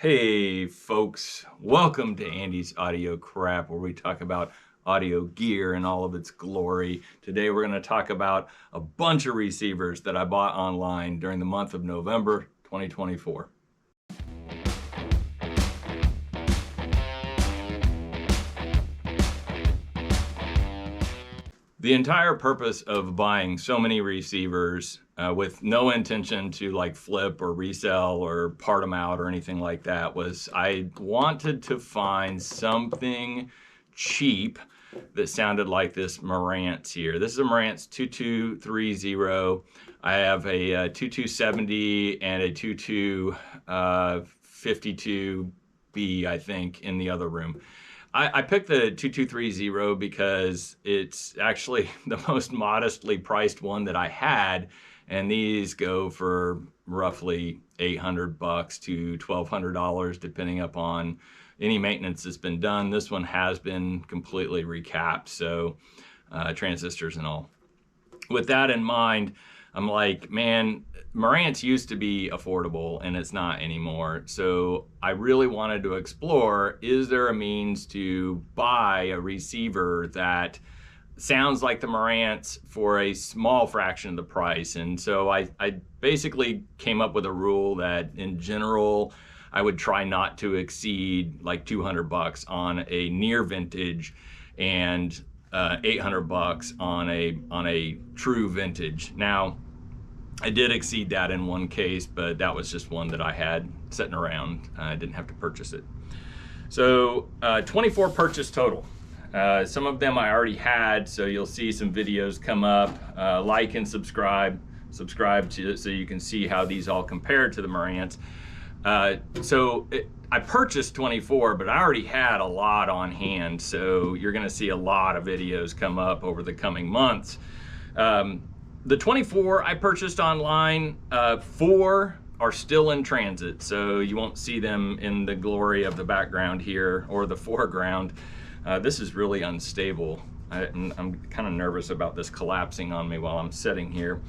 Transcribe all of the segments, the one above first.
Hey folks, welcome to Andy's Audio Crap, where we talk about audio gear in all of its glory. Today we're going to talk about a bunch of receivers that I bought online during the month of November 2024. The entire purpose of buying so many receivers with no intention to like flip or resell or part them out or anything like that was I wanted to find something cheap that sounded like this Marantz here. This is a Marantz 2230. I have a 2270 and a 2252B, I think, in the other room. I picked the 2230 because it's actually the most modestly priced one that I had, and these go for roughly $800 to $1,200 depending upon any maintenance that's been done. This one has been completely recapped, so transistors and all. With that in mind, I'm like, man, Marantz used to be affordable and it's not anymore. So I really wanted to explore, is there a means to buy a receiver that sounds like the Marantz for a small fraction of the price? And so I basically came up with a rule that in general, I would try not to exceed like $200 on a near vintage and $800 on a true vintage. Now, I did exceed that in one case, but that was just one that I had sitting around. I didn't have to purchase it. So 24 purchase total. Some of them I already had, so you'll see some videos come up. Like and subscribe to it so you can see how these all compare to the Marantz. I purchased 24, but I already had a lot on hand, so you're gonna see a lot of videos come up over the coming months. The 24 I purchased online, 4 are still in transit, so you won't see them in the glory of the background here or the foreground. This is really unstable. I'm kind of nervous about this collapsing on me while I'm sitting here.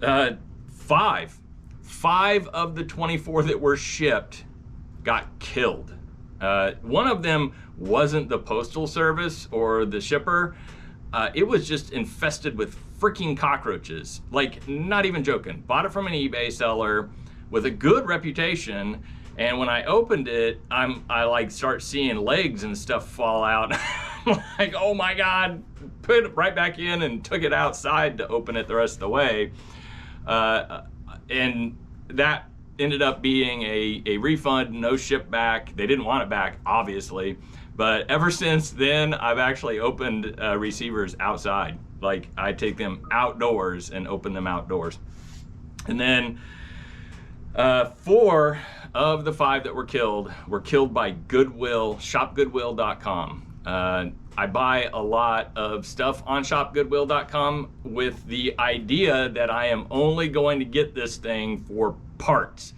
5 of the 24 that were shipped got killed. One of them wasn't the postal service or the shipper. It was just infested with freaking cockroaches. Like, not even joking. Bought it from an eBay seller with a good reputation, and when I opened it, I like start seeing legs and stuff fall out. Like, oh my God, put it right back in and took it outside to open it the rest of the way. And that ended up being a refund, no ship back. They didn't want it back, obviously. But ever since then, I've actually opened receivers outside. Like, I take them outdoors and open them outdoors. And then 4 of the 5 that were killed by Goodwill, shopgoodwill.com. I buy a lot of stuff on shopgoodwill.com with the idea that I am only going to get this thing for parts.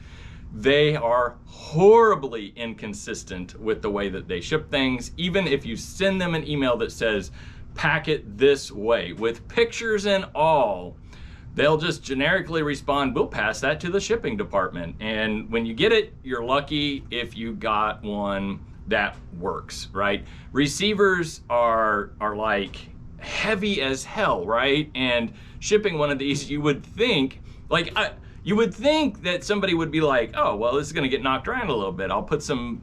They are horribly inconsistent with the way that they ship things. Even if you send them an email that says, pack it this way, with pictures and all, they'll just generically respond, we'll pass that to the shipping department. And when you get it, you're lucky if you got one that works, right? Receivers are like heavy as hell, right? And shipping one of these, you would think, like, you would think that somebody would be like, oh, well, this is gonna get knocked around a little bit. I'll put some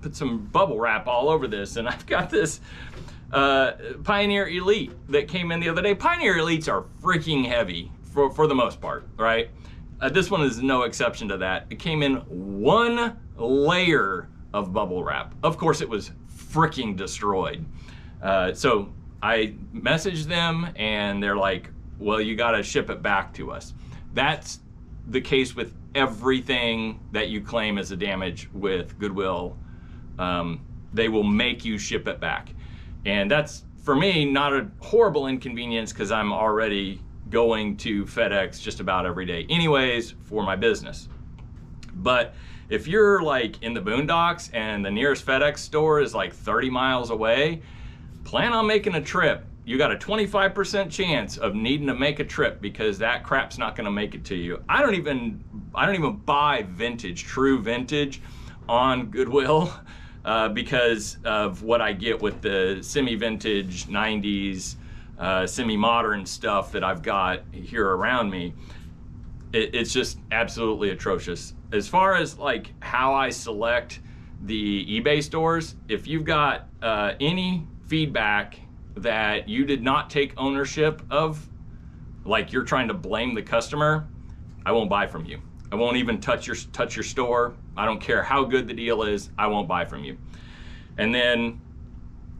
bubble wrap all over this. And I've got this Pioneer Elite that came in the other day. Pioneer Elites are freaking heavy for the most part, right? This one is no exception to that. It came in 1 layer of bubble wrap. Of course, it was freaking destroyed. So I messaged them and they're like, well, you gotta ship it back to us. That's the case with everything that you claim as a damage with Goodwill. They will make you ship it back. And that's, for me, not a horrible inconvenience because I'm already going to FedEx just about every day anyways for my business. But if you're like in the boondocks and the nearest FedEx store is like 30 miles away, plan on making a trip. You got a 25% chance of needing to make a trip because that crap's not gonna make it to you. I don't even buy vintage, true vintage. on Goodwill because of what I get with the semi-vintage 90s, semi-modern stuff that I've got here around me. It's just absolutely atrocious. As far as like how I select the eBay stores, if you've got any feedback that you did not take ownership of, like you're trying to blame the customer, I won't buy from you. I won't even touch your store. I don't care how good the deal is, I won't buy from you. And then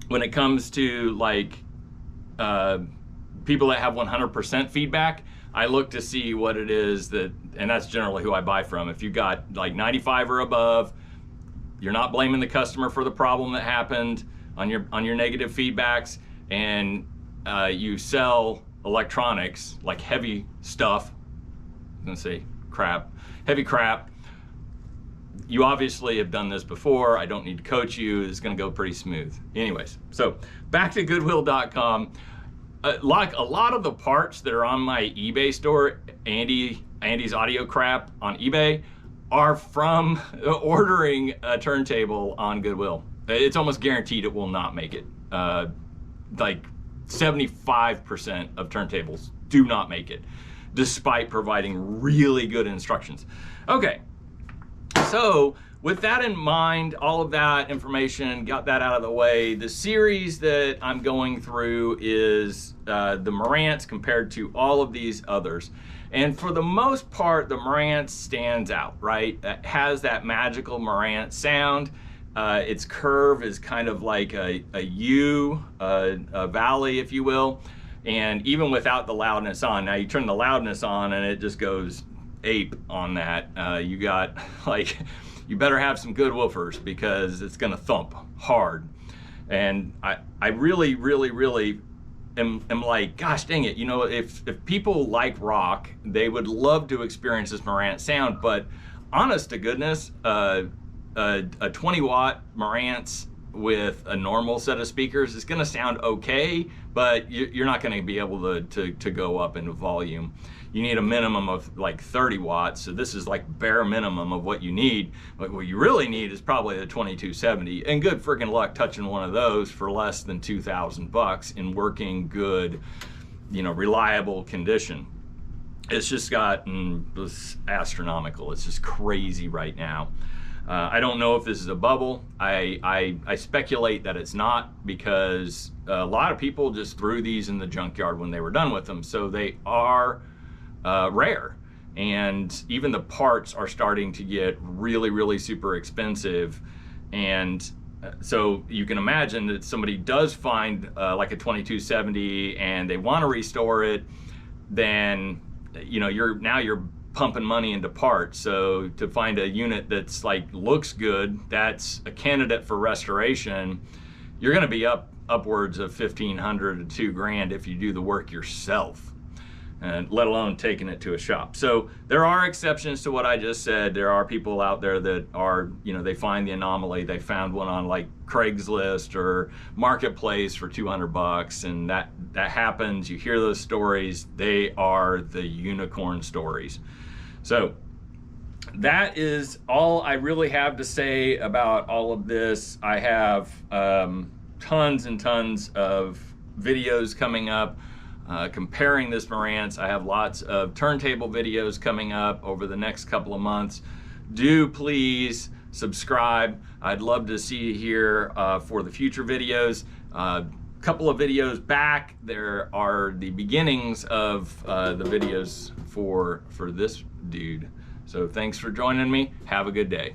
when it comes to like people that have 100% feedback, I look to see what it is that, and that's generally who I buy from. If you got like 95 or above, you're not blaming the customer for the problem that happened on your negative feedbacks, and you sell electronics, like heavy stuff, I'm gonna say crap, heavy crap. You obviously have done this before. I don't need to coach you. It's gonna go pretty smooth. Anyways, so back to Goodwill.com. Like a lot of the parts that are on my eBay store, Andy's audio crap on eBay, are from ordering a turntable on Goodwill. It's almost guaranteed it will not make it. Like 75% of turntables do not make it, despite providing really good instructions. Okay, so with that in mind, all of that information, got that out of the way, the series that I'm going through is the Marantz compared to all of these others. And for the most part, the Marantz stands out, right? It has that magical Marantz sound. Its curve is kind of like a U, a valley, if you will. And even without the loudness on, now you turn the loudness on and it just goes ape on that. You got like, you better have some good woofers because it's gonna thump hard. And I really, really, really am like, gosh dang it, you know, if people like rock, they would love to experience this Marantz sound, but honest to goodness, a 20 watt Marantz with a normal set of speakers is gonna sound okay, but you're not gonna be able to go up in volume. You need a minimum of like 30 watts, so this is like bare minimum of what you need. But what you really need is probably the 2270, and good freaking luck touching one of those for less than 2,000 bucks in working good, you know, reliable condition. It's just gotten astronomical. It's just crazy right now. I don't know if this is a bubble. I speculate that it's not, because a lot of people just threw these in the junkyard when they were done with them. So they are rare. And even the parts are starting to get really, really super expensive. And so you can imagine that somebody does find like a 2270 and they want to restore it, then, you know, you're pumping money into parts. So to find a unit that's like looks good, that's a candidate for restoration, you're going to be upwards of $1,500 to $2,000 if you do the work yourself, and let alone taking it to a shop. So there are exceptions to what I just said. There are people out there that are, you know, they find the anomaly. They found one on like Craigslist or Marketplace for 200 bucks, and that happens. You hear those stories. They are the unicorn stories. So that is all I really have to say about all of this. I have tons and tons of videos coming up comparing this Marantz. I have lots of turntable videos coming up over the next couple of months. Do please subscribe. I'd love to see you here for the future videos. Couple of videos back, there are the beginnings of the videos for this dude. So thanks for joining me. Have a good day.